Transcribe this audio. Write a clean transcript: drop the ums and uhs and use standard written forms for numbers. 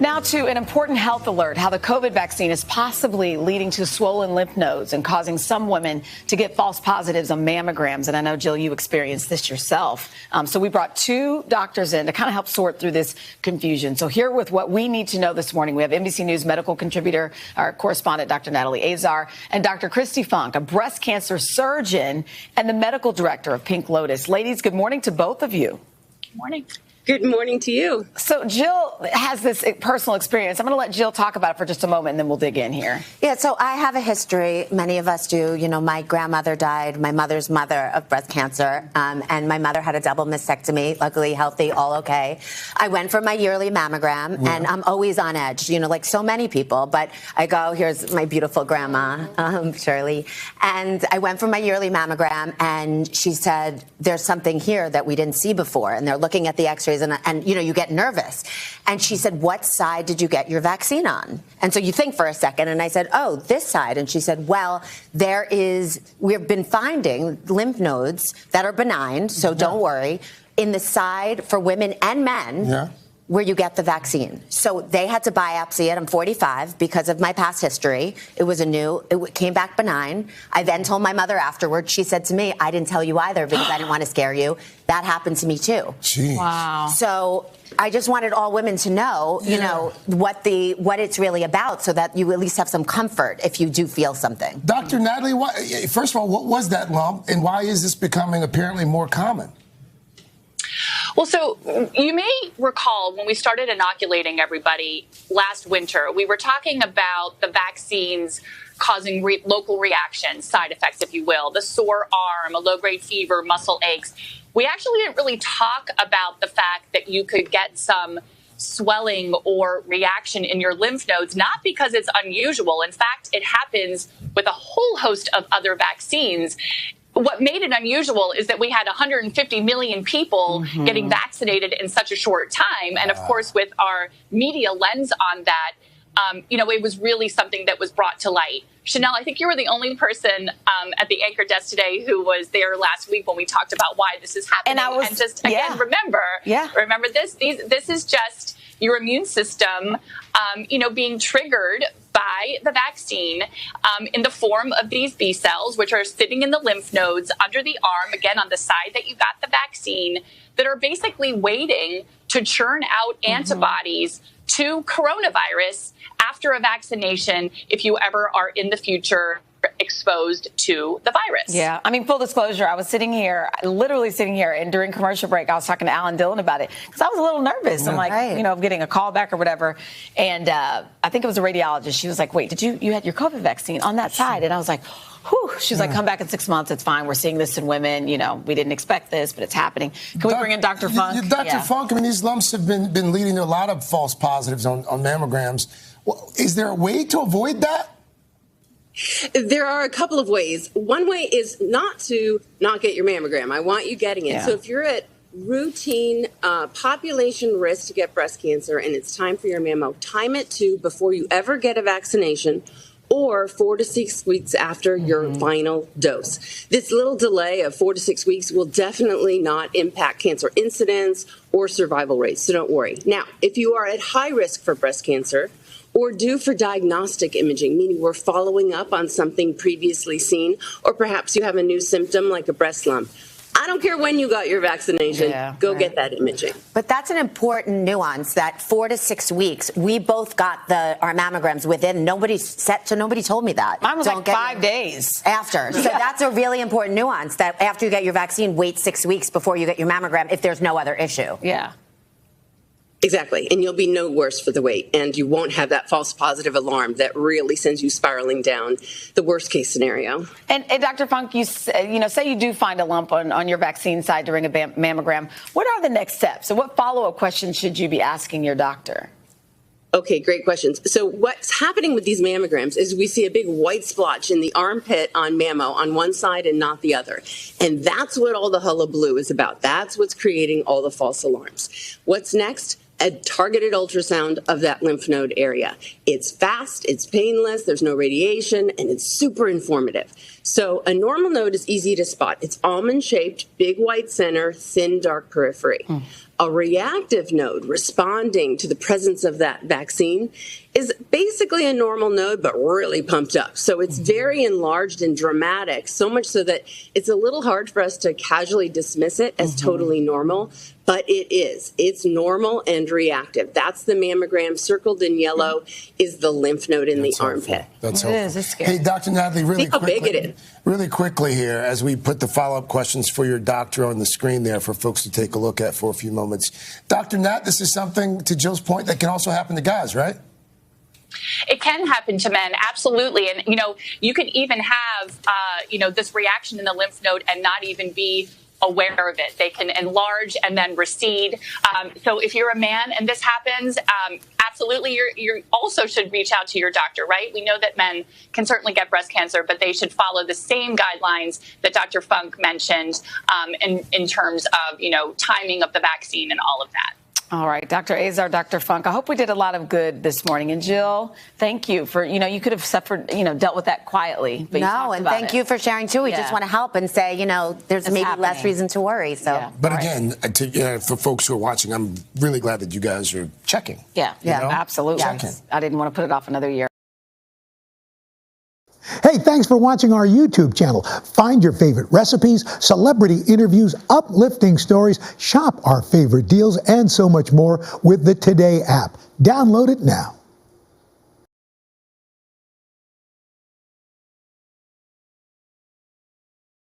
Now to an important health alert, how the COVID vaccine is possibly leading to swollen lymph nodes and causing some women to get false positives on mammograms. And I know, Jill, you experienced this yourself. So we brought two doctors in to kind of help sort through this confusion. So here with what we need to know this morning, we have NBC News medical contributor, our correspondent, Dr. Natalie Azar, and Dr. Kristi Funk, a breast cancer surgeon and the medical director of Pink Lotus. Ladies, good morning to both of you. Good morning. Good morning to you. So Jill has this personal experience. I'm going to let Jill talk about it for just a moment, and then we'll dig in here. Yeah, so I have a history. Many of us do. You know, my grandmother died, my mother's mother, of breast cancer, and my mother had a double mastectomy, luckily healthy, all okay. I went for my yearly mammogram, and I'm always on edge, you know, like so many people. But I go, here's my beautiful grandma, Shirley, and I went for my yearly mammogram, and she said, there's something here that we didn't see before, and they're looking at the x-rays. And, you know, you get nervous. And she said, what side did you get your vaccine on? And so you think for a second. And I said, oh, this side. And she said, well, we've been finding lymph nodes that are benign, so don't worry, in the side for women and men where you get the vaccine. So they had to biopsy it. I'm 45 because of my past history. It came back benign. I then told my mother afterwards. She said to me, I didn't tell you either because I didn't want to scare you. That happened to me too. Jeez. Wow. So I just wanted all women to know, you know, what it's really about so that you at least have some comfort if you do feel something. Dr. Natalie, first of all, what was that lump and why is this becoming apparently more common? Well, so you may recall when we started inoculating everybody last winter, we were talking about the vaccines causing local reactions, side effects, if you will, the sore arm, a low-grade fever, muscle aches. We actually didn't really talk about the fact that you could get some swelling or reaction in your lymph nodes, not because it's unusual. In fact, it happens with a whole host of other vaccines. What made it unusual is that we had 150 million people getting vaccinated in such a short time. And of course, with our media lens on that, you know, it was really something that was brought to light. Chanel, I think you were the only person at the anchor desk today who was there last week when we talked about why this is happening. And just, again, remember this. This is just your immune system, you know, being triggered by the vaccine in the form of these B cells, which are sitting in the lymph nodes under the arm, again, on the side that you got the vaccine, that are basically waiting to churn out antibodies to coronavirus after a vaccination if you ever are in the future exposed to the virus. Yeah. I mean, full disclosure, I was sitting here, literally sitting here, and during commercial break, I was talking to Alan Dillon about it because I was a little nervous. I'm like, you know, getting a call back or whatever. And I think it was a radiologist. She was like, wait, you had your COVID vaccine on that side? And I was like, whew. She's like, come back in 6 months. It's fine. We're seeing this in women. You know, we didn't expect this, but it's happening. Can we bring in Dr. Funk? Dr. Funk, I mean, these lumps have been leading to a lot of false positives on mammograms. Well, is there a way to avoid that? There are a couple of ways. One way is not to not get your mammogram. I want you getting it. So if you're at routine population risk to get breast cancer and it's time for your mammo, time it to before you ever get a vaccination or 4 to 6 weeks after your final dose. This little delay of 4 to 6 weeks will definitely not impact cancer incidence or survival rates, so don't worry. Now, if you are at high risk for breast cancer, or due for diagnostic imaging, meaning we're following up on something previously seen, or perhaps you have a new symptom like a breast lump. I don't care when you got your vaccination, go get that imaging. But that's an important nuance that 4 to 6 weeks, we both got our mammograms within. Nobody told me that. Mine was like 5 days after. So that's a really important nuance that after you get your vaccine, wait 6 weeks before you get your mammogram if there's no other issue. Yeah. Exactly. And you'll be no worse for the wait. And you won't have that false positive alarm that really sends you spiraling down the worst case scenario. And Dr. Funk, say you do find a lump on your vaccine side during a mammogram. What are the next steps? And what follow-up questions should you be asking your doctor? Okay, great questions. So what's happening with these mammograms is we see a big white splotch in the armpit on mammo on one side and not the other. And that's what all the hullabaloo is about. That's what's creating all the false alarms. What's next? A targeted ultrasound of that lymph node area. It's fast, it's painless, there's no radiation, and it's super informative. So a normal node is easy to spot. It's almond-shaped, big white center, thin, dark periphery. A reactive node responding to the presence of that vaccine is basically a normal node, but really pumped up. So it's very enlarged and dramatic, so much so that it's a little hard for us to casually dismiss it as totally normal. But it is. It's normal and reactive. That's the mammogram. Circled in yellow is the lymph node in the armpit. That's helpful. It is. It's scary. Hey, Dr. Natalie, See how big it is. Really quickly here, as we put the follow-up questions for your doctor on the screen there for folks to take a look at for a few moments. Dr. Nat, this is something, to Jill's point, that can also happen to guys, right? It can happen to men, absolutely. And, you can even have, this reaction in the lymph node and not even be aware of it. They can enlarge and then recede. So if you're a man and this happens, absolutely, you also should reach out to your doctor, right? We know that men can certainly get breast cancer, but they should follow the same guidelines that Dr. Funk mentioned in terms of, timing of the vaccine and all of that. All right, Dr. Azar, Dr. Funk, I hope we did a lot of good this morning. And Jill, thank you for, you could have suffered, dealt with that quietly. But no, and thank you for sharing too. We just want to help and say, there's maybe less reason to worry. So, Yeah. But again, for folks who are watching, I'm really glad that you guys are checking. Yeah, absolutely. Checking. I didn't want to put it off another year. Hey, thanks for watching our YouTube channel. Find your favorite recipes, celebrity interviews, uplifting stories, shop our favorite deals, and so much more with the Today app. Download it now.